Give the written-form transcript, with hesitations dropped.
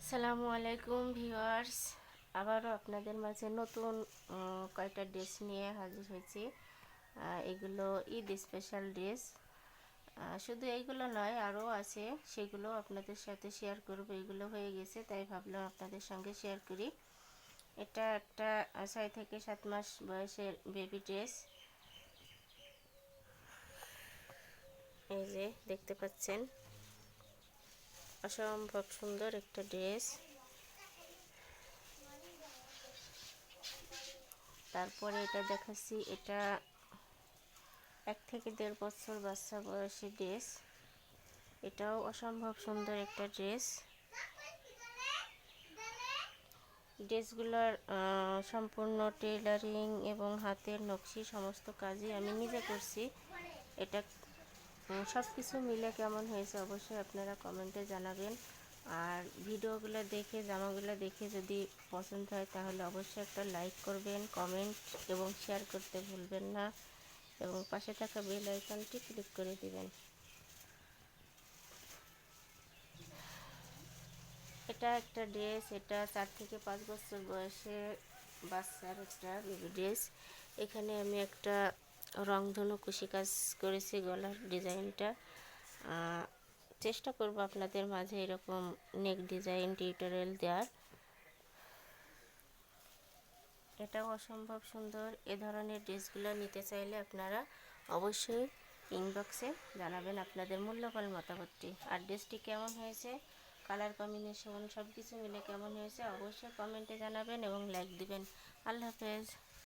আসসালামু আলাইকুম ভিউয়ার্স, আবারও আপনাদের মাঝে নতুন কয়টা ড্রেস নিয়ে হাজির হয়েছি। এগুলো ঈদ স্পেশাল ড্রেস। শুধু এইগুলো নয়, আরও আছে, সেগুলো আপনাদের সাথে শেয়ার করব। এগুলো হয়ে গেছে তাই ভাবলাম আপনাদের সঙ্গে শেয়ার করি। এটা একটা 6 থেকে 7 মাস বয়সের বেবি ড্রেস। এই যে দেখতে পাচ্ছেন, অসম্ভব সুন্দর একটা ড্রেস। তারপরে এটা দেখাচ্ছি, এটা 1 থেকে 1.5 বছর বাচ্চা বয়সী ড্রেস। এটাও অসম্ভব সুন্দর একটা ড্রেস। ড্রেসগুলোর সম্পূর্ণ টেলারিং এবং হাতের নকশি সমস্ত কাজই আমি নিজে করছি। এটা সব কিছু মিলে কেমন হয়েছে অবশ্যই আপনারা কমেন্টে জানাবেন। আর ভিডিওগুলো দেখে, জামাগুলো দেখে যদি পছন্দ হয় তাহলে অবশ্যই একটা লাইক করবেন, কমেন্ট এবং শেয়ার করতে ভুলবেন না, এবং পাশে থাকা বেল আইকনটি ক্লিক করে দিবেন। এটা একটা ড্রেস, এটা 4 থেকে 5 বছর বয়সে বাচ্চার একটা বেবি ড্রেস। এখানে আমি একটা রংধনু কুশি কাজ করেছি গলার ডিজাইনটা। চেষ্টা করব আপনাদের মাঝে এরকম নেক ডিজাইন টিউটোরিয়াল দেওয়ার। এটাও অসম্ভব সুন্দর। এ ধরনের ড্রেসগুলো নিতে চাইলে আপনারা অবশ্যই ইনবক্সে জানাবেন আপনাদের মূল্যবান মতামতটি। আর ড্রেসটি কেমন হয়েছে, কালার কম্বিনেশন সব কিছু মিলে কেমন হয়েছে অবশ্যই কমেন্টে জানাবেন এবং লাইক দিবেন। আল্লাহ হাফেজ।